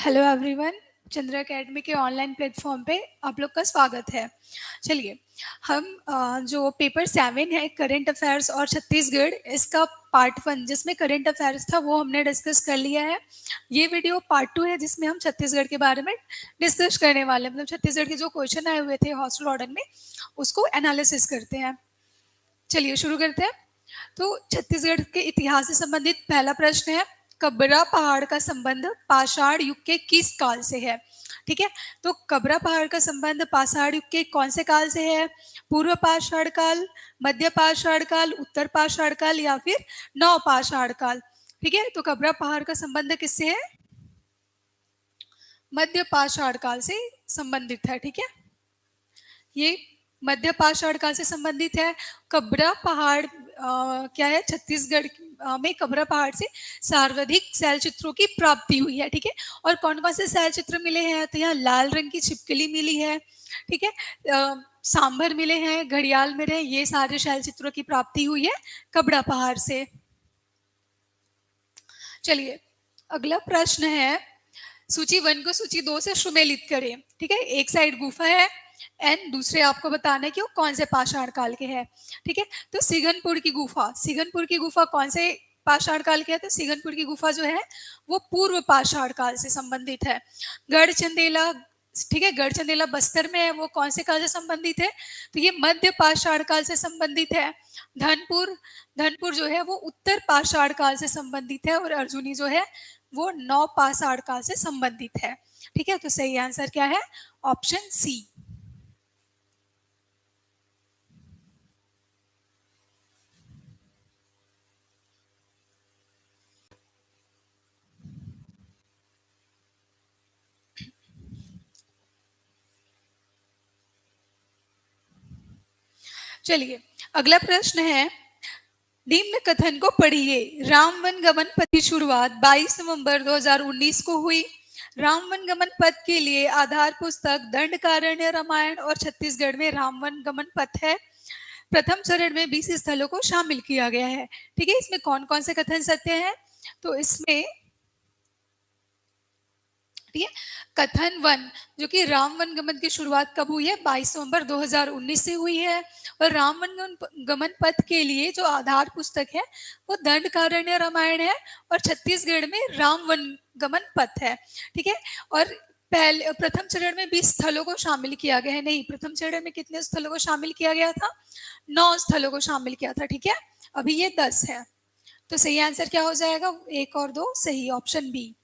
Hello everyone, चंद्र academy के online platform पे आप लोग का स्वागत है। चलिए, हम जो पेपर 7 है करंट अफेयर्स और छत्तीसगढ़, इसका पार्ट 1 जिसमें करंट अफेयर्स था वो हमने डिस्कस कर लिया है। ये वीडियो पार्ट 2 है जिसमें हम छत्तीसगढ़ के बारे में डिस्कस करने वाले हैं। मतलब छत्तीसगढ़ के जो क्वेश्चन आए हुए थे हॉस्टल ऑर्डर में, उसको एनालिसिस करते हैं। चलिए शुरू करते हैं। तो छत्तीसगढ़ के इतिहास से संबंधित पहला प्रश्न है, कबरा पहाड़ का संबंध पाषाण युग के किस काल से है? ठीक है, तो कबरा पहाड़ का संबंध पाषाण युग के कौन से काल से है? पूर्व पाषाण काल, मध्य पाषाण काल, उत्तर पाषाण काल या फिर नव पाषाण काल? ठीक है, तो कबरा पहाड़ का संबंध किससे है? मध्य पाषाण काल से संबंधित है। ठीक है, ये मध्य पाषाण काल से संबंधित है। कबरा पहाड़ क्या है? छत्तीसगढ़ में कबरा पहाड़ से सर्वाधिक शैल चित्रों की प्राप्ति हुई है। ठीक है, और कौन कौन से शैल चित्र मिले हैं? तो यहाँ लाल रंग की छिपकली मिली है। ठीक है, सांभर मिले हैं, घड़ियाल मिले हैं। ये सारे शैल चित्रों की प्राप्ति हुई है कबरा पहाड़ से। चलिए, अगला प्रश्न है, सूची 1 को सूची 2 से सुमेलित करें। ठीक है, एक साइड गुफा है एंड दूसरे आपको बताना है कि वो कौन से पाषाण काल के हैं। ठीक है, तो सिगनपुर की गुफा कौन से पाषाण काल के है? तो सिगनपुर की गुफा जो है वो पूर्व पाषाण काल से संबंधित है। गढ़चंदेला, ठीक है, गढ़चंदेला बस्तर में है, वो कौन से काल से संबंधित है? तो ये मध्य पाषाण काल से संबंधित है। धनपुर धनपुर जो है वो उत्तर पाषाण काल से संबंधित है, और अर्जुनी जो है वो नौ पाषाण काल से संबंधित है। ठीक है, तो सही आंसर क्या है? Option C. चलिए, अगला प्रश्न है, निम्न कथन को पढ़िए। राम वन गमन पथ की शुरुआत 22 नवंबर 2019 को हुई। राम वन गमन पथ के लिए आधार पुस्तक दंडकारण्य रामायण और छत्तीसगढ़ में राम वन गमन पथ है। प्रथम चरण में 20 स्थलों को शामिल किया गया है। ठीक है, इसमें कौन कौन से कथन सत्य हैं? तो इसमें, ठीक है, कथन 1 जो कि राम वन गमन की शुरुआत कब हुई है? 22 नवंबर 2019 से हुई है। और राम वन गमन पथ के लिए जो आधार पुस्तक है वो दंडकारण्य रामायण है, और छत्तीसगढ़ में राम वन गमन पथ है। ठीक है, और पहले प्रथम चरण में 20 स्थलों को शामिल किया गया है। नहीं, प्रथम चरण में कितने स्थलों को शामिल किया गया था? 9 स्थलों को शामिल किया था। ठीक है, अभी ये 10 है। तो सही आंसर क्या हो जाएगा? 1 और 2 सही, ऑप्शन बी।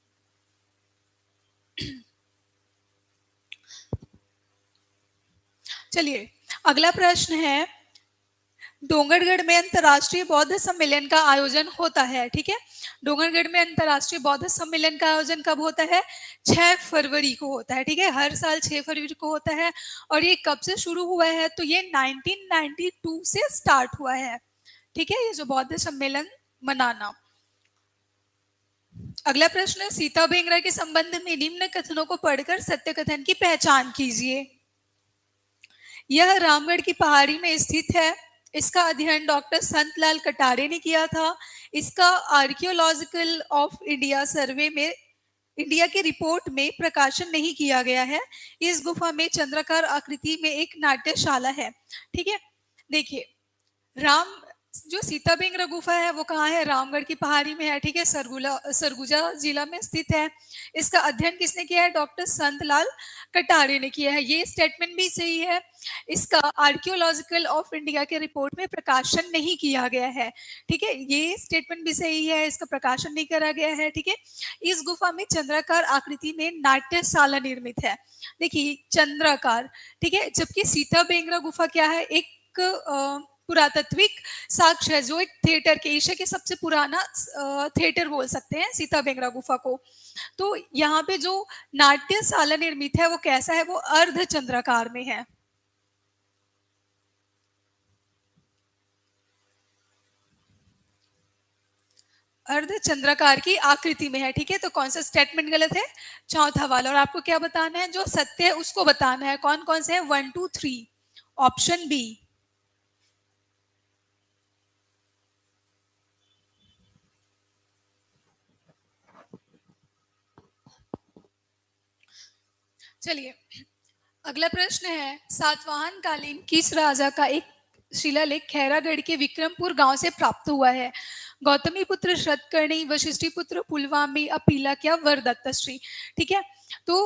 चलिए, अगला प्रश्न है, डोंगरगढ़ में अंतर्राष्ट्रीय बौद्ध सम्मेलन का आयोजन होता है। ठीक है, डोंगरगढ़ में अंतर्राष्ट्रीय बौद्ध सम्मेलन का आयोजन कब होता है? 6 फरवरी को होता है। ठीक है, हर साल 6 फरवरी को होता है। और ये कब से शुरू हुआ है? तो ये 1992 से स्टार्ट हुआ है। ठीक है, ये जो बौद्ध सम्मेलन मनाना। अगला प्रश्न है, सीता भेंगरा के संबंध में निम्न कथनों को पढ़कर सत्य कथन की पहचान कीजिए। यह रामगढ़ की पहाड़ी में स्थित है। इसका अध्ययन डॉक्टर संतलाल कटारे ने किया था। इसका आर्कियोलॉजिकल ऑफ इंडिया सर्वे में इंडिया की रिपोर्ट में प्रकाशन नहीं किया गया है। इस गुफा में चंद्राकार आकृति में एक नाट्यशाला है। ठीक है, देखिए, राम जो सीता बेंगरा गुफा है वो कहाँ है? रामगढ़ की पहाड़ी में है। ठीक है, सरगुजा जिला में स्थित है। इसका अध्ययन किसने किया है? डॉक्टर संतलाल कटारे ने किया है। ये स्टेटमेंट भी सही है। इसका आर्कियोलॉजिकल ऑफ इंडिया के रिपोर्ट में प्रकाशन नहीं किया गया है। ठीक है, ये स्टेटमेंट भी सही है, इसका प्रकाशन नहीं करा गया है। ठीक है, इस गुफा में चंद्राकार आकृति में नाट्यशाला निर्मित है। देखिए, चंद्राकार, ठीक है, जबकि सीता बेंगरा गुफा क्या है? एक पुरातात्विक साक्ष्य है, जो एक थिएटर के, एशिया के सबसे पुराना थिएटर बोल सकते हैं सीता बेंगरा गुफा को। तो यहाँ पे जो नाट्यशाला निर्मित है वो कैसा है? वो अर्ध चंद्राकार में है। अर्ध चंद्राकार की आकृति में है। ठीक है, तो कौन सा स्टेटमेंट गलत है? चौथा वाला। और आपको क्या बताना है? जो सत्य है उसको बताना है। कौन कौन से है? 1 2 3, ऑप्शन बी। चलिए, अगला प्रश्न है, सातवाहन कालीन किस राजा का एक शिलालेख खैरागढ़ के विक्रमपुर गांव से प्राप्त हुआ है? गौतमी पुत्र शतकर्णी, वशिष्ठी पुत्र पुलवामी, अपीलक या वरदत्तश्री? ठीक है, तो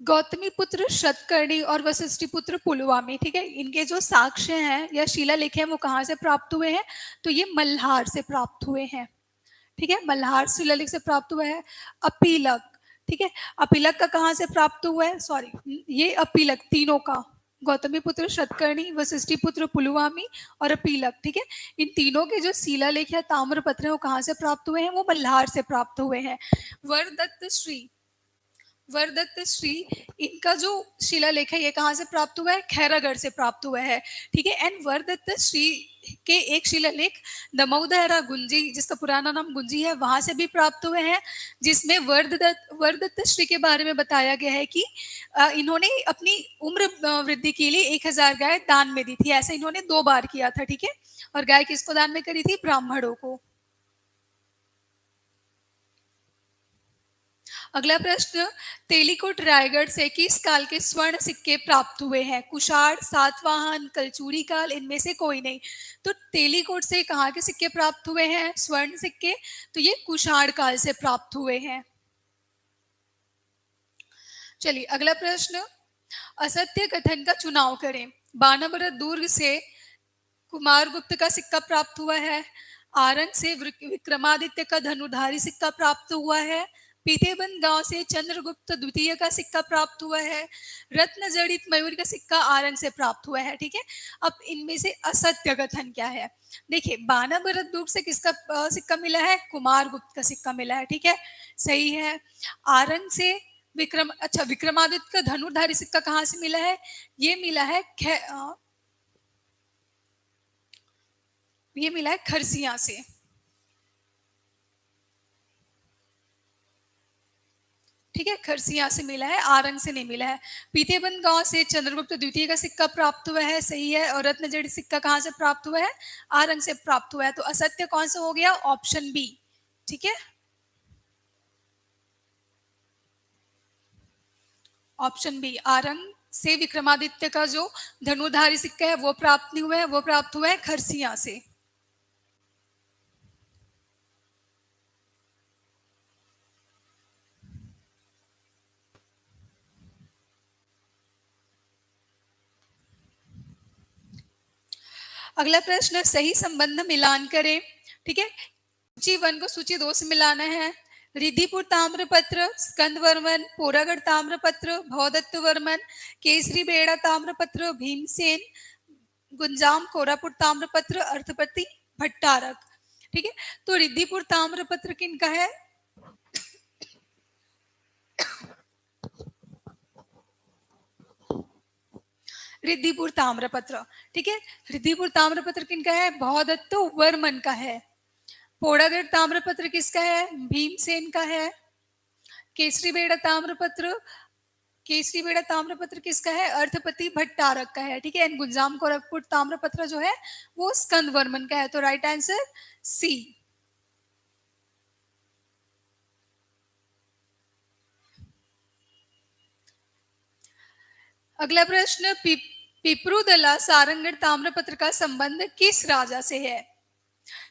गौतमी पुत्र शतकर्णी और वशिष्ठी पुत्र पुलवामी, ठीक है, इनके जो साक्ष्य हैं या शिलालेख हैं वो कहाँ से प्राप्त हुए हैं? तो ये मल्हार से प्राप्त हुए हैं। ठीक है, मल्हार शिलालेख से प्राप्त हुआ है। अपीलक, ठीक है, अपीलक का कहाँ से प्राप्त हुआ है? सॉरी, ये अपीलक तीनों का, गौतमी पुत्र शतकर्णी, वशिष्ठी पुत्र पुलवामी और अपीलक, ठीक है, इन तीनों के जो शिलालेख या ताम्रपत्र हैं वो कहाँ से प्राप्त हुए हैं? वो मल्हार से प्राप्त हुए हैं। वरदत्त श्री, वरदत्त श्री, इनका जो शिलालेख है ये कहाँ से प्राप्त हुआ है? खैरागढ़ से प्राप्त हुआ है। ठीक है, एंड वरदत्त श्री के एक शिलालेख दमोदरा गुंजी, जिसका पुराना नाम गुंजी है, वहां से भी प्राप्त हुए हैं, जिसमें वरदत्त श्री के बारे में बताया गया है कि इन्होंने अपनी उम्र वृद्धि के लिए 1000 गाय दान में दी थी। ऐसा इन्होंने 2 बार किया था। ठीक है, और गाय किसको दान में करी थी? ब्राह्मणों को। अगला प्रश्न, तेलीकोट रायगढ़ से किस काल के स्वर्ण सिक्के प्राप्त हुए हैं? कुषाण, सातवाहन, कलचूरी काल, इनमें से कोई नहीं। तो तेलीकोट से कहाँ के सिक्के प्राप्त हुए हैं स्वर्ण सिक्के? तो ये कुषाण काल से प्राप्त हुए हैं। चलिए, अगला प्रश्न, असत्य कथन का चुनाव करें। बानाबरत दुर्ग से कुमारगुप्त का सिक्का प्राप्त हुआ है। आरंग से विक्रमादित्य का धनुधारी सिक्का प्राप्त हुआ है। पीतेबंद गांव से चंद्रगुप्त द्वितीय का सिक्का प्राप्त हुआ है। रत्न जड़ित मयूर का सिक्का आरंग से प्राप्त हुआ है। ठीक है, अब इनमें से असत्य कथन क्या है? देखिए, बानाबरत दुर्ग से किसका सिक्का मिला है? कुमारगुप्त का सिक्का मिला है। ठीक है, सही है। आरंग से विक्रमादित्य का धनुर्धारी सिक्का कहाँ से मिला है? ये मिला है खरसिया से। ठीक है, खरसिया से मिला है, आरंग से नहीं मिला है। पीतेबंद गांव से चंद्रगुप्त द्वितीय का सिक्का प्राप्त हुआ है, सही है। और रत्नजड़ी सिक्का कहाँ से प्राप्त हुआ है? आरंग से प्राप्त हुआ है। तो असत्य कौन सा हो गया? Option B. ठीक है, ऑप्शन बी, आरंग से विक्रमादित्य का जो धनुधारी सिक्का है वो प्राप्त नहीं हुआ है, वो प्राप्त हुआ है खरसिया से। अगला प्रश्न, सही संबंध मिलान करें। ठीक है, सूची 1 को सूची 2 से मिलाना है। रिधिपुर ताम्रपत्र, स्कंद वर्मन, पोरागढ़ ताम्रपत्र, भवदत्त वर्मन, केसरी बेड़ा ताम्रपत्र, भीमसेन, गुंजाम कोरापुर ताम्रपत्र, अर्थपति भट्टारक। ठीक है, तो रिधिपुर ताम्रपत्र किनका है? रिधिपुर ताम्रपत्र। ठीक है, रिधिपुर ताम्रपत्र किनका है? भवदत्त वर्मन का है। पोड़ागढ़ ताम्रपत्र किसका है? भीमसेन का है। केसरी बेड़ा ताम्रपत्र, केसरी बेड़ा ताम्रपत्र किसका है? अर्थपति भट्टारक का है। ठीक है, एंड गुंजाम कोरापुट ताम्रपत्र जो है वो स्कंद वर्मन का है। तो राइट आंसर सी। अगला प्रश्न, पिपरुदला सारंगढ़ ताम्रपत्र का संबंध किस राजा से है?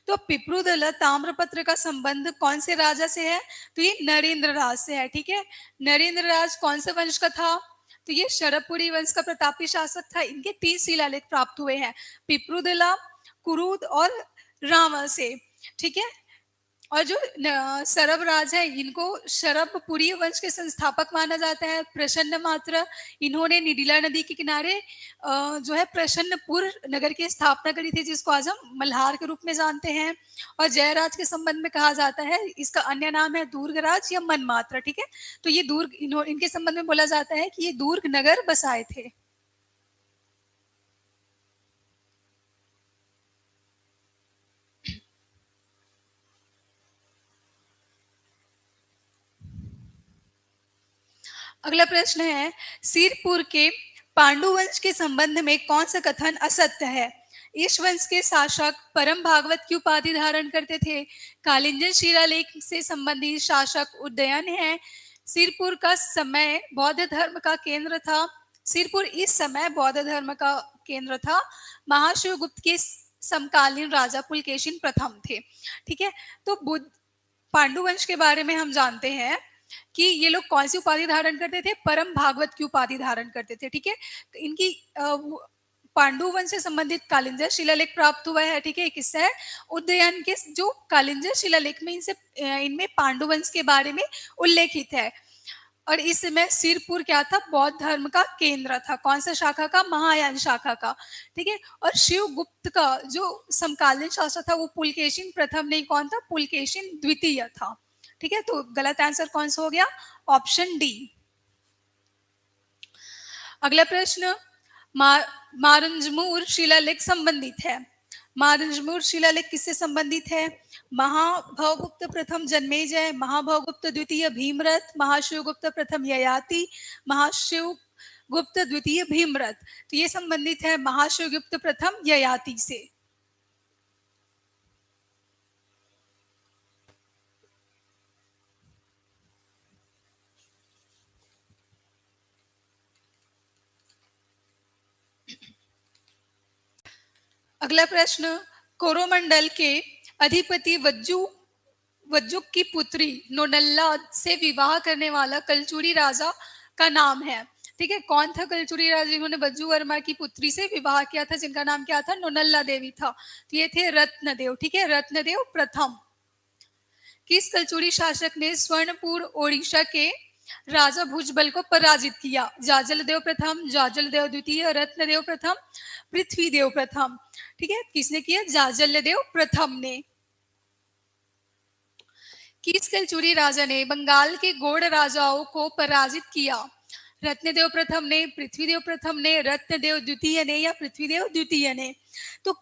तो पिपरुदला ताम्रपत्र का संबंध कौन से राजा से है? तो ये नरेंद्र राज से है। ठीक है, नरेंद्र राज कौन से वंश का था? तो ये शरभपुरी वंश का प्रतापी शासक था। इनके 3 शिलालेख प्राप्त हुए हैं, पिपरुदला, कुरुद और रावण से। ठीक है, और जो शरभ राज है इनको शरभपुरी वंश के संस्थापक माना जाता है। प्रसन्न मात्र, इन्होंने निडिला नदी के किनारे जो है प्रसन्नपुर नगर की स्थापना करी थी, जिसको आज हम मल्हार के रूप में जानते हैं। और जयराज के संबंध में कहा जाता है, इसका अन्य नाम है दुर्गराज या मनमात्र। ठीक है, तो ये दुर्ग इनके संबंध में बोला जाता है कि ये दुर्ग नगर बसाए थे। अगला प्रश्न है, सिरपुर के पांडु वंश के संबंध में कौन सा कथन असत्य है? इस वंश के शासक परम भागवत की उपाधि धारण करते थे। कालिंजन शिलालेख से संबंधित शासक उदयन है। सिरपुर का समय बौद्ध धर्म का केंद्र था। सिरपुर इस समय बौद्ध धर्म का केंद्र था। महाशिवगुप्त के समकालीन राजा पुलकेशिन प्रथम थे। ठीक है, तो बुद्ध पांडु वंश के बारे में हम जानते हैं कि ये लोग कौन सी उपाधि धारण करते थे, परम भागवत की उपाधि धारण करते थे। ठीक है, इनकी पांडु वंश से संबंधित कालिंजर शिलालेख प्राप्त हुआ है। ठीक है, किससे है, उदयन के जो कालिंजर शिलालेख में इनमें पांडु वंश के बारे में उल्लेखित है। और इस समय सिरपुर क्या था, बौद्ध धर्म का केंद्र था। कौन सा शाखा का, महायान शाखा का। ठीक है, और शिवगुप्त का जो समकालीन शासक था वो पुलकेशिन प्रथम नहीं, कौन था, पुलकेशिन द्वितीय था। ठीक है, तो गलत आंसर कौन सा हो गया, ऑप्शन डी। अगला प्रश्न, मारंजमूर शिलालेख संबंधित है। मारंजमूर शिलालेख किससे संबंधित है, महाभवगुप्त प्रथम जन्मेजय, महाभवगुप्त द्वितीय भीमरथ, महाशिवगुप्त प्रथम ययाति, महाशिवगुप्त द्वितीय भीमरथ। तो ये संबंधित है महाशिवगुप्त प्रथम ययाति से। अगला प्रश्न, कोरोमंडल के अधिपति वज्जुक की पुत्री नोनल्ला से विवाह करने वाला कलचुरी राजा का नाम है। ठीक है, कौन था कलचुरी राजा जिन्होंने वज्जु वर्मा की पुत्री से विवाह किया था, जिनका नाम क्या था, नोनल्ला देवी था। तो ये थे रत्नदेव। ठीक है, रत्नदेव प्रथम। किस कलचुरी शासक ने स्वर्णपुर ओडिशा के राजा भुजबल को पराजित किया, जाजलदेव प्रथम, जाजलदेव द्वितीय, रत्नदेव प्रथम, पृथ्वीदेव प्रथम। ठीक है, किसने किया, जाजलदेव प्रथम ने। किस कलचुरी राजा ने बंगाल के गौड़ राजाओं को पराजित किया, रत्नदेव प्रथम ने, पृथ्वीदेव प्रथम ने, रत्नदेव द्वितीय ने या पृथ्वीदेव द्वितीय ने। तो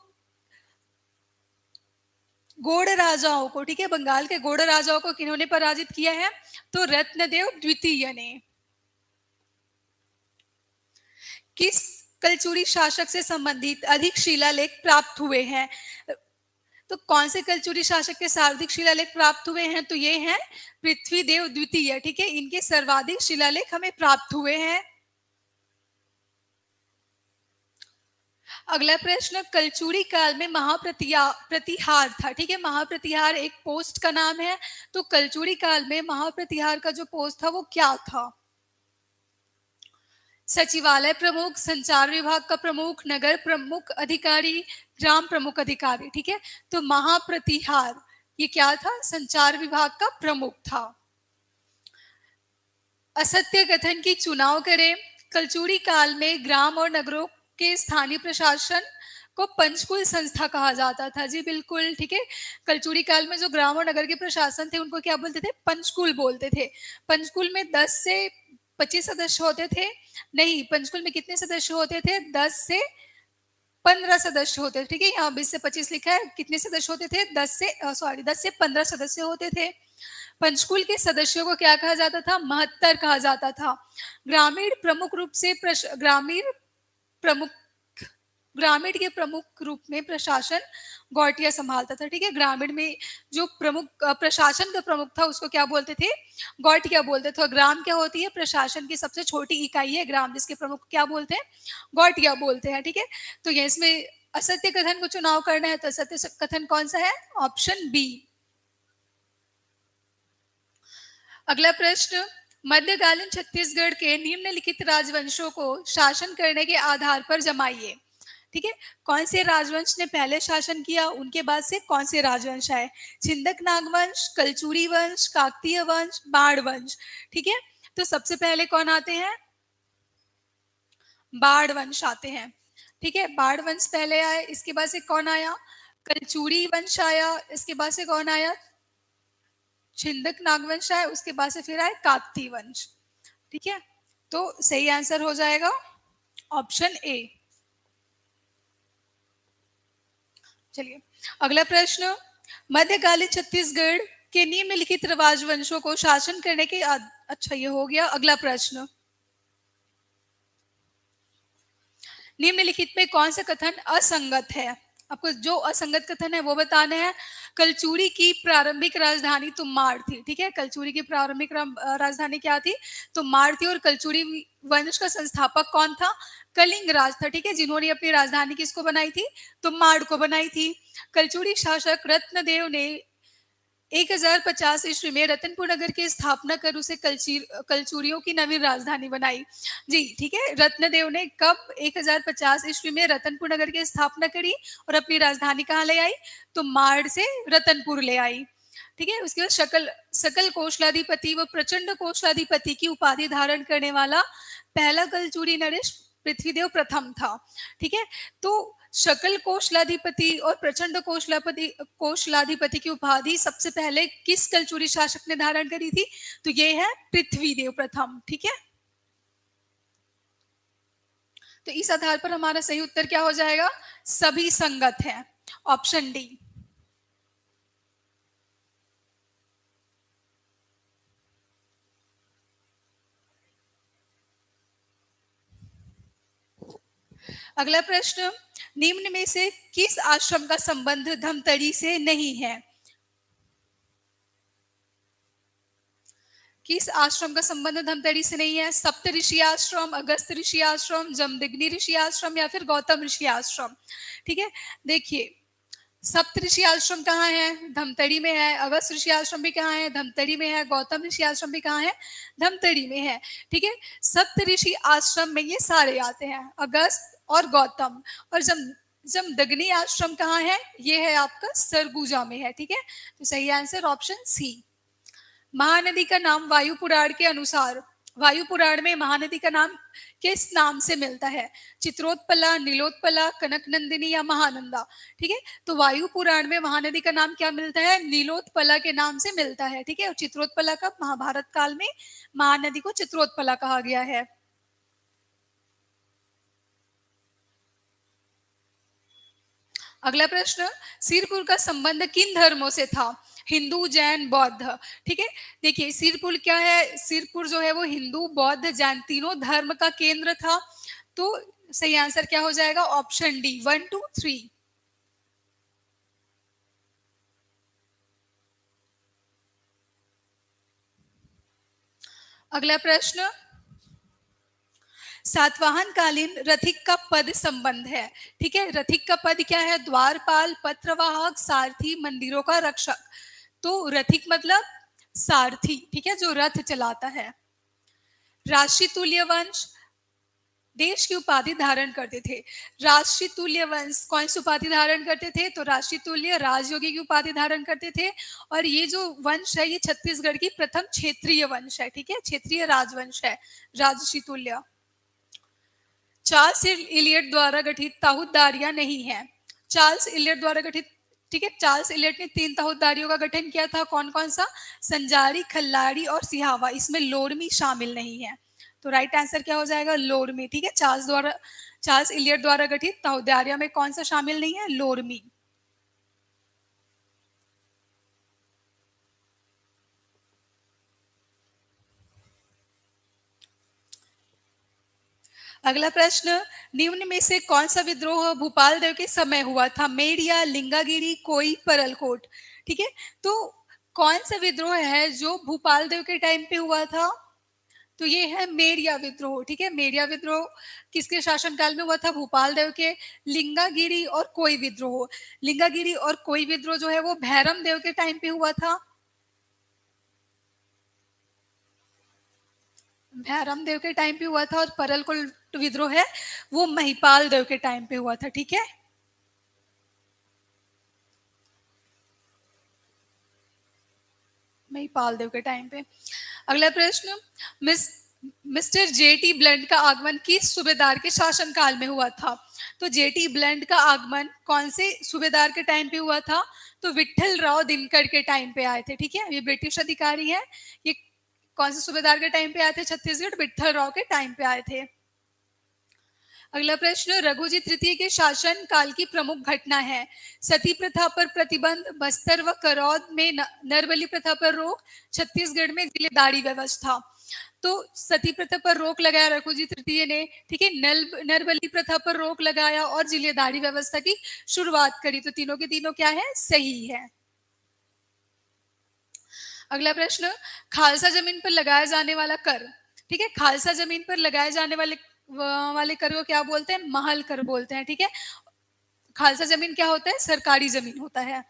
गौड़ राजाओं को, ठीक है, बंगाल के गौड़ राजाओं को किन्होंने पराजित किया है, तो रत्नदेव द्वितीय ने। किस कलचुरी शासक से संबंधित अधिक शिलालेख प्राप्त हुए हैं, तो कौन से कलचुरी शासक के सर्वाधिक शिलालेख प्राप्त हुए हैं, तो ये हैं पृथ्वीदेव द्वितीय। ठीक है, इनके सर्वाधिक शिलालेख हमें प्राप्त हुए हैं। अगला प्रश्न, कलचुरी काल में महाप्रतिहार था। ठीक है, महाप्रतिहार एक पोस्ट का नाम है। तो कलचुरी काल में महाप्रतिहार का जो पोस्ट था वो क्या था, सचिवालय प्रमुख, संचार विभाग का प्रमुख, नगर प्रमुख अधिकारी, ग्राम प्रमुख अधिकारी। ठीक है, तो महाप्रतिहार ये क्या था, संचार विभाग का प्रमुख था। असत्य कथन की चुनाव करें। कलचुरी काल में ग्राम और नगरों के स्थानीय प्रशासन को पंचकुल संस्था कहा जाता था। जी बिल्कुल, ठीक है, कलचुरी काल में जो ग्राम और नगर के प्रशासन थे उनको क्या बोलते थे, पंचकुल बोलते थे। पंचकुल में 10 से 25 सदस्य होते थे, नहीं, पंचकुल में कितने सदस्य होते थे, 10 से 15 सदस्य होते थे। ठीक है, यहाँ 20 से 25 लिखा है, कितने सदस्य होते थे, 10 से 15 सदस्य होते थे। पंचकुल के सदस्यों को क्या कहा जाता था, महत्तर कहा जाता था। ग्रामीण प्रमुख रूप से ग्रामीण के प्रमुख रूप में प्रशासन गौटिया संभालता था। ठीक है, ग्रामीण में जो प्रमुख प्रशासन का प्रमुख था उसको क्या बोलते थे, गौटिया बोलते थे। ग्राम क्या होती है, प्रशासन की सबसे छोटी इकाई है ग्राम, जिसके प्रमुख क्या बोलते हैं, गौटिया बोलते हैं। ठीक है, तो ये इसमें असत्य कथन को चुनाव करना है, तो असत्य कथन कौन सा है, ऑप्शन बी। अगला प्रश्न, मध्यकालीन छत्तीसगढ़ के निम्नलिखित राजवंशों को शासन करने के आधार पर जमाइए। ठीक है, कौन से राजवंश ने पहले शासन किया, उनके बाद से कौन से राजवंश आए, छिंदक नागवंश, कलचुरी वंश, काकतीय वंश, बाढ़ वंश। ठीक है, तो सबसे पहले कौन आते हैं, बाढ़ वंश आते हैं। ठीक है, बाढ़ वंश पहले आए, इसके बाद से कौन आया, कलचुरी वंश आया, इसके बाद से कौन आया, छिंदक नागवंश आए, उसके बाद से फिर आए काकतीय वंश। ठीक है, तो सही आंसर हो जाएगा ऑप्शन ए। चलिए अगला प्रश्न, मध्यकालीन छत्तीसगढ़ के निम्नलिखित राजवंशों को शासन करने के अच्छा ये हो गया। अगला प्रश्न, निम्नलिखित में कौन सा कथन असंगत है? आपको जो असंगत कथन है वो बताना है। कलचुरी की प्रारंभिक राजधानी तुम्माड़ थी। ठीक है, कलचुरी की प्रारंभिक राजधानी क्या थी? तुम्माड़ थी। और कलचुरी वंश का संस्थापक कौन था? कलिंग राज था। ठीक है, जिन्होंने अपनी राजधानी किसको बनाई थी? तुम्माड़ को बनाई थी। कलचुरी शासक रत्नदेव ने 1050 ईस्वी में रतनपुर नगर की स्थापना कर उसे कलचुरियों की नवीन राजधानी बनाई। जी ठीक है, रत्नदेव ने कब 1050 ईस्वी में रतनपुर नगर की स्थापना करी और अपनी राजधानी कहाँ ले आई? तो माड़ से रतनपुर ले आई। ठीक है, उसके बाद सकल सकल कौशलाधिपति व प्रचंड कौशलाधिपति की उपाधि धारण करने वाला पहला कलचुरी नरेश पृथ्वीदेव प्रथम था। ठीक है, तो शकल कौशलाधिपति और प्रचंड कौशलाधिपति की उपाधि सबसे पहले किस कलचुरी शासक ने धारण करी थी? तो ये है पृथ्वीदेव प्रथम। ठीक है, तो इस आधार पर हमारा सही उत्तर क्या हो जाएगा? सभी संगत है, ऑप्शन डी। अगला प्रश्न, निम्न में से किस आश्रम का संबंध धमतरी से नहीं है? किस आश्रम का संबंध धमतरी से नहीं है? सप्त ऋषि आश्रम, अगस्त ऋषि आश्रम, जमदग्नि ऋषि आश्रम या फिर गौतम ऋषि आश्रम। ठीक है, देखिए सप्त ऋषि आश्रम कहाँ है? धमतरी में है। अगस्त ऋषि आश्रम भी कहाँ है? धमतरी में है। गौतम ऋषि आश्रम भी कहाँ है? धमतरी में है। ठीक है, सप्त ऋषि आश्रम में ये सारे आते हैं, अगस्त और गौतम। और जमदग्नि आश्रम कहाँ है? ये है आपका सरगुजा में है। ठीक है, तो सही आंसर ऑप्शन सी। महानदी का नाम वायु पुराण के अनुसार, वायु पुराण में महानदी का नाम किस नाम से मिलता है? चित्रोत्पला, नीलोत्पला, कनकनंदिनी या महानंदा? ठीक है, तो वायु पुराण में महानदी का नाम क्या मिलता है? नीलोत्पला के नाम से मिलता है। ठीक है, और चित्रोत्पला का महाभारत काल में महानदी को चित्रोत्पला कहा गया है। अगला प्रश्न, सिरपुर का संबंध किन धर्मों से था? हिंदू, जैन, बौद्ध? ठीक है, देखिए सिरपुर क्या है? सिरपुर जो है वो हिंदू, बौद्ध, जैन तीनों धर्म का केंद्र था। तो सही आंसर क्या हो जाएगा? Option D, 1 2 3। अगला प्रश्न, सातवाहन कालीन रथिक का पद संबंध है। ठीक है, रथिक का पद क्या है? द्वारपाल, पत्रवाहक, सारथी, मंदिरों का रक्षक। तो रथिक मतलब सारथी। ठीक है, जो रथ चलाता है। राशि तुल्य वंश देश की उपाधि धारण करते थे। राष्ट्रीय तुल्य वंश कौन सी उपाधि धारण करते थे? तो राष्ट्रीय तुल्य राजयोगी की उपाधि धारण करते थे। और ये जो वंश है ये छत्तीसगढ़ की प्रथम क्षेत्रीय वंश है। ठीक है, क्षेत्रीय राजवंश है राजसी तुल्य। चार्ल्स इलियट द्वारा गठित ताहूदारियां नहीं है। चार्ल्स इलियट द्वारा गठित, ठीक है, चार्ल्स इलियट ने 3 ताहूदारियों का गठन किया था। कौन कौन सा? संजारी, खल्लारी और सिहावा। इसमें लोरमी शामिल नहीं है। तो राइट आंसर क्या हो जाएगा? लोरमी। ठीक है, चार्ल्स इलियट द्वारा गठित ताहूदारियां में कौन सा शामिल नहीं है? लोरमी। अगला प्रश्न, निम्न में से कौन सा विद्रोह भूपाल देव के समय हुआ था? मेड़िया, लिंगागिरी, कोई, परलकोट? ठीक है, तो कौन सा विद्रोह है जो भूपाल देव के टाइम पे हुआ था? तो ये है मेड़िया विद्रोह। ठीक है, मेड़िया विद्रोह किसके शासनकाल में हुआ था? भूपाल देव के। लिंगागिरी और कोई विद्रोह, लिंगागिरी और कोई विद्रोह जो है वो भैरम देव के टाइम पे हुआ था। भैरम देव के टाइम पे हुआ था। और परलकोट विद्रोह है वो महिपाल देव के टाइम पे हुआ था। ठीक है, महिपाल देव के टाइम पे। अगला प्रश्न, मिस्टर जेटी ब्लंट का आगमन किस सूबेदार के शासनकाल में हुआ था? तो जेटी ब्लंट का आगमन कौन से सूबेदार के टाइम पे हुआ था? तो विठल राव दिनकर के टाइम पे आए थे। ठीक है, ये ब्रिटिश अधिकारी है। ये कौन से सूबेदार के टाइम पे आए थे छत्तीसगढ़? विठल राव के टाइम पे आए थे। अगला प्रश्न, रघुजी तृतीय के शासन काल की प्रमुख घटना है। सती प्रथा पर प्रतिबंध, बस्तर व करौद में नरबली प्रथा पर रोक, छत्तीसगढ़ में जिलेदारी व्यवस्था। तो सती प्रथा पर रोक लगाया रघुजी तृतीय ने, ठीक है, नरबली प्रथा पर रोक लगाया और जिलेदारी व्यवस्था की शुरुआत करी। तो तीनों के तीनों क्या है, सही है। अगला प्रश्न, खालसा जमीन पर लगाया जाने वाला कर, ठीक है, खालसा जमीन पर लगाए जाने वाले कर को क्या बोलते हैं, महल कर बोलते हैं, ठीक है। खालसा जमीन क्या होता है, सरकारी जमीन होता है।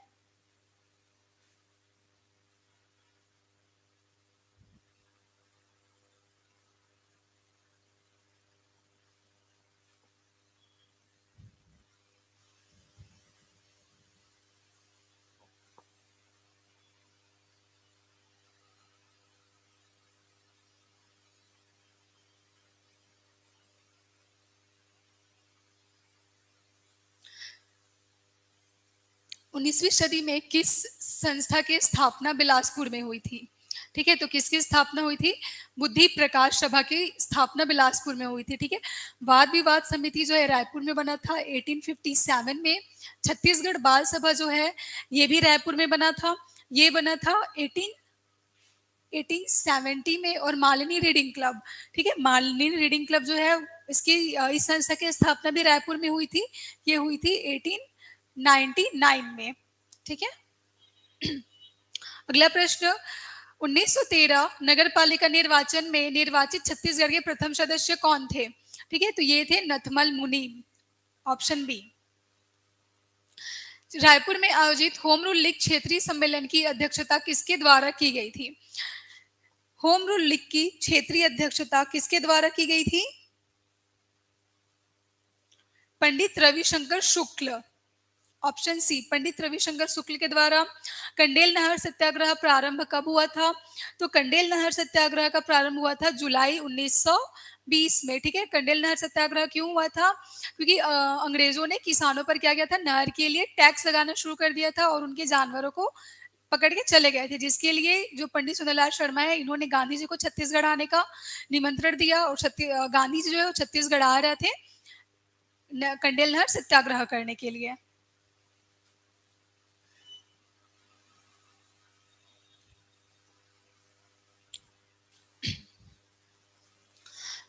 19वीं सदी में किस संस्था की स्थापना बिलासपुर में हुई थी, ठीक है। तो किसकी स्थापना हुई थी, बुद्धि प्रकाश सभा की स्थापना बिलासपुर में हुई थी, ठीक है। वाद विवाद समिति जो है रायपुर में बना था 1857 में। छत्तीसगढ़ बाल सभा जो है ये भी रायपुर में बना था, ये बना था 1870 में। और मालिनी रीडिंग क्लब, ठीक है, मालिनी रीडिंग क्लब जो है इसकी इस संस्था की स्थापना भी रायपुर में हुई थी, ये हुई थी 1899 में, ठीक है। अगला प्रश्न, 1913 नगर पालिका निर्वाचन में निर्वाचित छत्तीसगढ़ के प्रथम सदस्य कौन थे, ठीक है। तो ये थे नथमल मुनीम, ऑप्शन बी। रायपुर में आयोजित होम रूल लीग क्षेत्रीय सम्मेलन की अध्यक्षता किसके द्वारा की गई थी, होम रूल लीग की क्षेत्रीय अध्यक्षता किसके द्वारा की गई थी, पंडित रविशंकर शुक्ल, ऑप्शन सी, पंडित रविशंकर शुक्ल के द्वारा। कंडेल नहर सत्याग्रह प्रारंभ कब हुआ था, तो कंडेल नहर सत्याग्रह का प्रारंभ हुआ था जुलाई 1920 में, ठीक है। कंडेल नहर सत्याग्रह क्यों हुआ था, क्योंकि अंग्रेजों ने किसानों पर क्या किया था, नहर के लिए टैक्स लगाना शुरू कर दिया था और उनके जानवरों को पकड़ के चले गए थे, जिसके लिए जो पंडित सुंदरलाल शर्मा है इन्होंने गांधी जी को छत्तीसगढ़ आने का निमंत्रण दिया और गांधी जी जो है वो छत्तीसगढ़ आ रहे थे कंडेल नहर सत्याग्रह करने के लिए।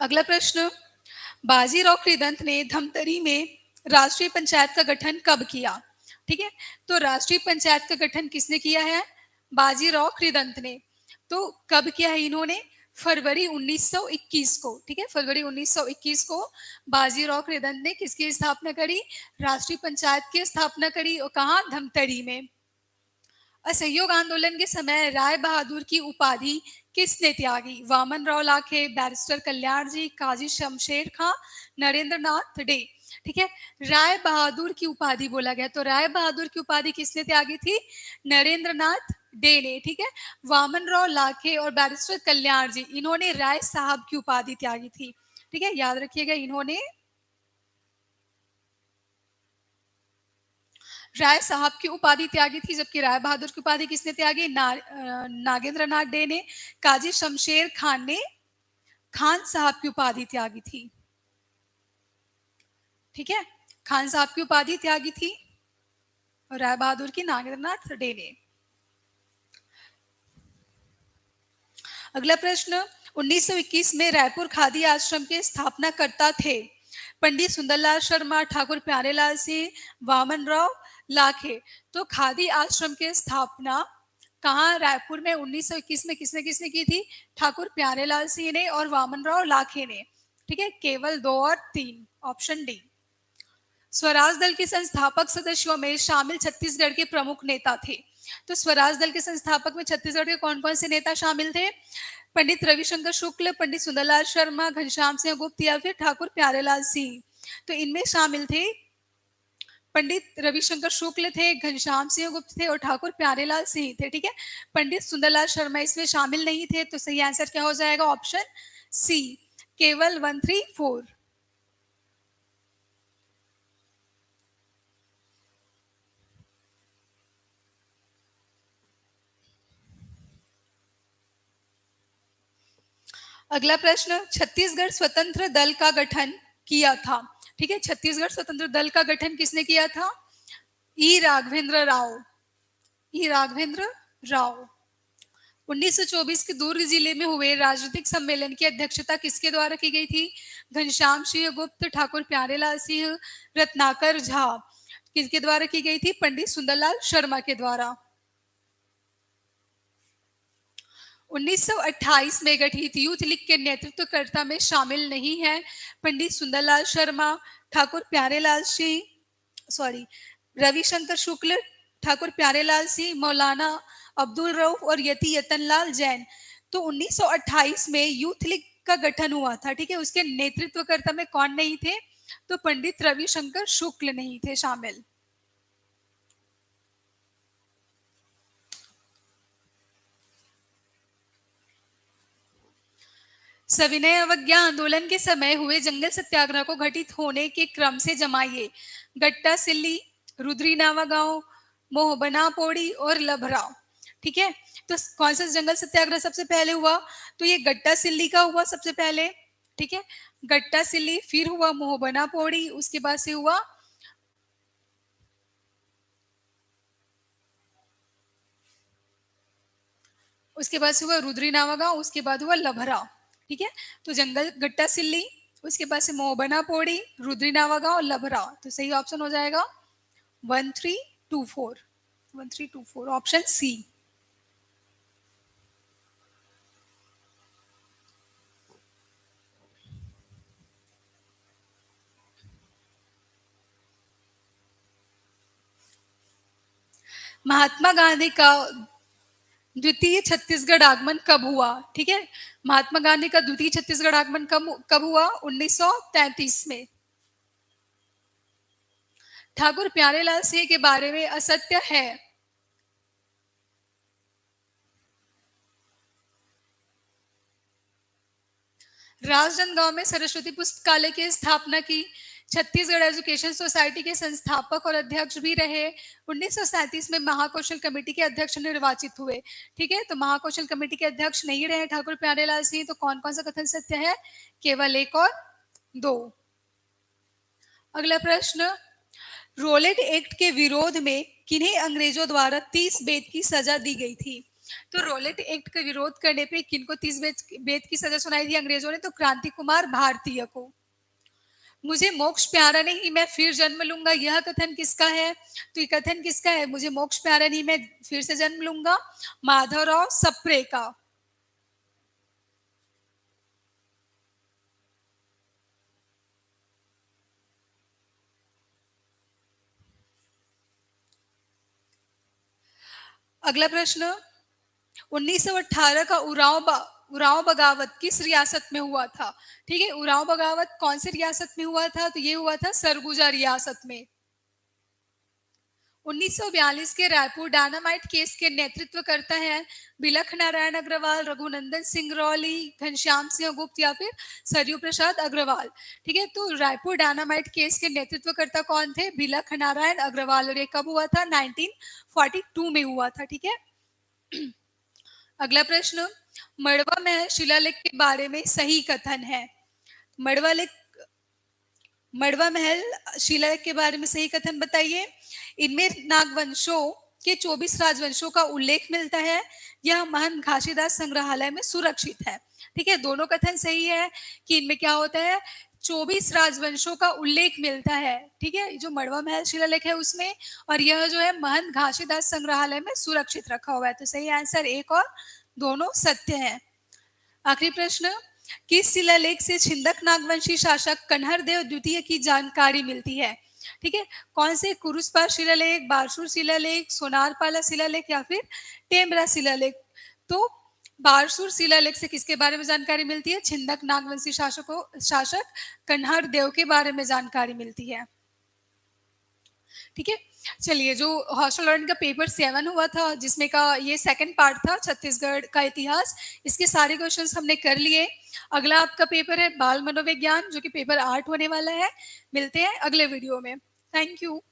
अगला प्रश्न, बाजीराव कृदंत ने धमतरी में राष्ट्रीय पंचायत का गठन कब किया, ठीक है। तो राष्ट्रीय पंचायत का गठन किसने किया है, बाजीराव कृदंत ने। तो कब किया है इन्होंने, फरवरी 1921 को, ठीक है। फरवरी 1921 को बाजीराव कृदंत ने किसकी स्थापना करी, राष्ट्रीय पंचायत की स्थापना करी, और कहा, धमतरी में। असहयोग आंदोलन के समय राय बहादुर की उपाधि किसने त्यागी, वामन राव लाखे, बैरिस्टर कल्याण जी, काजी शमशेर खां, नरेंद्र नाथ डे, ठीक है। राय बहादुर की उपाधि बोला गया, तो राय बहादुर की उपाधि किसने त्यागी थी, नरेंद्र नाथ डे ने, ठीक है। वामन राव लाखे और बैरिस्टर कल्याण जी इन्होंने राय साहब की उपाधि त्यागी थी, ठीक है, याद रखिएगा, इन्होंने राय साहब की उपाधि त्यागी थी, जबकि राय बहादुर की उपाधि किसने त्यागी, नागेंद्र नाथ डे ने। काजी शमशेर खान ने खान साहब की उपाधि त्यागी थी, ठीक है, खान साहब की उपाधि त्यागी थी और राय बहादुर की नागेंद्र नाथ डे ने। अगला प्रश्न, 1921 में रायपुर खादी आश्रम के स्थापना करता थे पंडित सुंदरलाल शर्मा, ठाकुर प्यारेलाल सिंह, वामन राव लाखे। तो खादी आश्रम की स्थापना कहाँ, रायपुर में 1921 में किसने किसने की थी, ठाकुर प्यारेलाल सिंह ने और वामन राव लाखे ने, ठीक है, केवल 2 और 3, ऑप्शन डी। स्वराज दल के संस्थापक सदस्यों में शामिल छत्तीसगढ़ के प्रमुख नेता थे। तो स्वराज दल के संस्थापक में छत्तीसगढ़ के कौन कौन से नेता शामिल थे, पंडित रविशंकर शुक्ल, पंडित सुंदरलाल शर्मा, घनश्याम सिंह गुप्त या फिर ठाकुर प्यारेलाल सिंह। तो इनमें शामिल थे पंडित रविशंकर शुक्ल थे, घनश्याम सिंह गुप्त थे और ठाकुर प्यारेलाल सिंह थे, ठीक है। पंडित सुंदरलाल शर्मा इसमें शामिल नहीं थे, तो सही आंसर क्या हो जाएगा, ऑप्शन सी, केवल 1, 3, 4। अगला प्रश्न, छत्तीसगढ़ स्वतंत्र दल का गठन किया था, ठीक है। छत्तीसगढ़ स्वतंत्र दल का गठन किसने किया था, ई राघवेंद्र राव, ई राघवेंद्र राव। 1924 के दुर्ग जिले में हुए राजनीतिक सम्मेलन की अध्यक्षता किसके द्वारा की गई थी? घनश्याम सिंह गुप्त, ठाकुर प्यारेलाल सिंह, रत्नाकर झा। किसके द्वारा की गई थी? पंडित सुंदरलाल शर्मा के द्वारा। 1928 में गठित यूथ लीग के नेतृत्वकर्ता में शामिल नहीं है पंडित सुंदरलाल शर्मा, ठाकुर प्यारेलाल सिंह, रविशंकर शुक्ल, ठाकुर प्यारेलाल सिंह, मौलाना अब्दुल रऊफ और यति यतनलाल जैन। तो 1928 में यूथ लीग का गठन हुआ था, ठीक है। उसके नेतृत्वकर्ता में कौन नहीं थे? तो पंडित रविशंकर शुक्ल नहीं थे शामिल। सविनय अवज्ञा आंदोलन के समय हुए जंगल सत्याग्रह को घटित होने के क्रम से जमाइए। गट्टा सिल्ली, रुद्री नावा गांव, मोहबना पोड़ी और लभरा। ठीक है, तो कौन सा जंगल सत्याग्रह सबसे पहले हुआ? तो ये गट्टा सिल्ली का हुआ सबसे पहले, ठीक है। गट्टा सिल्ली, फिर हुआ मोहबना पोड़ी, उसके बाद से हुआ रुद्री नावा गांव, उसके बाद हुआ लभरा। ठीक है, तो जंगल गट्टा सिल्ली, उसके बाद से मोहबना पोड़ी, रुद्री नावा गांव, लभरा। तो सही ऑप्शन हो जाएगा 1324, 1324 ऑप्शन सी। महात्मा गांधी का द्वितीय छत्तीसगढ़ आगमन कब हुआ? ठीक है, महात्मा गांधी का द्वितीय छत्तीसगढ़ आगमन कब हुआ? 1933 में। ठाकुर प्यारेलाल सिंह के बारे में असत्य है। राजनांदगांव में सरस्वती पुस्तकालय की स्थापना की। छत्तीसगढ़ एजुकेशन सोसाइटी के संस्थापक और अध्यक्ष भी रहे। 1937 में महाकौशल कमेटी के अध्यक्ष निर्वाचित हुए। ठीक है, तो महाकौशल कमेटी के अध्यक्ष नहीं रहे ठाकुर प्यारेलाल सिंह। तो कौन कौन सा कथन सत्य है? केवल 1 और 2। अगला प्रश्न, रोलेट एक्ट के विरोध में किन्हें अंग्रेजों द्वारा 30 बेत की सजा दी गई थी? तो रोलेट एक्ट का विरोध करने पे किनको 30 बेत की सजा सुनाई थी अंग्रेजों ने? तो क्रांति कुमार भारतीय को। मुझे मोक्ष प्यारा नहीं, मैं फिर जन्म लूंगा, यह कथन किसका है? तो ये कथन किसका है? मुझे मोक्ष प्यारा नहीं, मैं फिर से जन्म लूंगा, माधवराव सप्रे का। अगला प्रश्न, 1918 का उरांव बगावत किस रियासत में हुआ था? ठीक है, उरांव बगावत कौन सी रियासत में हुआ था? तो ये हुआ था सरगुजा रियासत में। 1942 के रायपुर डायनामाइट केस के नेतृत्व करता है बिलख नारायण अग्रवाल, रघुनंदन सिंह रौली, घनश्याम सिंह गुप्त या फिर सरयू प्रसाद अग्रवाल। ठीक है, तो रायपुर डायनामाइट केस के नेतृत्व करता कौन थे? बिलख नारायण अग्रवाल। और ये कब हुआ था? 1942 में हुआ था। ठीक है, अगला प्रश्न, मड़वा महल शिलालेख के बारे में सही कथन है। मड़वा महल शिलालेख के बारे में सही कथन बताइए। इनमें नागवंशों के 24 राजवंशों का उल्लेख मिलता है। यह महंत घासीदास संग्रहालय में सुरक्षित है। ठीक है, दोनों कथन सही है कि इनमें क्या होता है? 24 राजवंशों का उल्लेख मिलता है। ठीक है, जो मड़वा महल शिलालेख है उसमें, और यह जो है महंत घासीदास संग्रहालय में सुरक्षित रखा हुआ है। तो सही आंसर 1 और दोनों सत्य है। आखिरी प्रश्न, किस शिलालेख से छिंदक नागवंशी शासक कन्हर देव द्वितीय की जानकारी मिलती है? ठीक है, कौन से? कुरुसपार शिलालेख, बारसूर शिलालेख, सोनारपाला शिलालेख या फिर टेमरा शिलालेख? तो बारसूर शिलालेख से किसके बारे में जानकारी मिलती है? छिंदक नागवंशी शासक कन्हर देव के बारे में जानकारी मिलती है। ठीक है, चलिए, जो हॉस्टल लॉरेंट का पेपर 7 हुआ था, जिसमें का ये सेकंड पार्ट था छत्तीसगढ़ का इतिहास, इसके सारे क्वेश्चंस हमने कर लिए। अगला आपका पेपर है बाल मनोविज्ञान, जो कि पेपर 8 होने वाला है। मिलते हैं अगले वीडियो में। Thank you.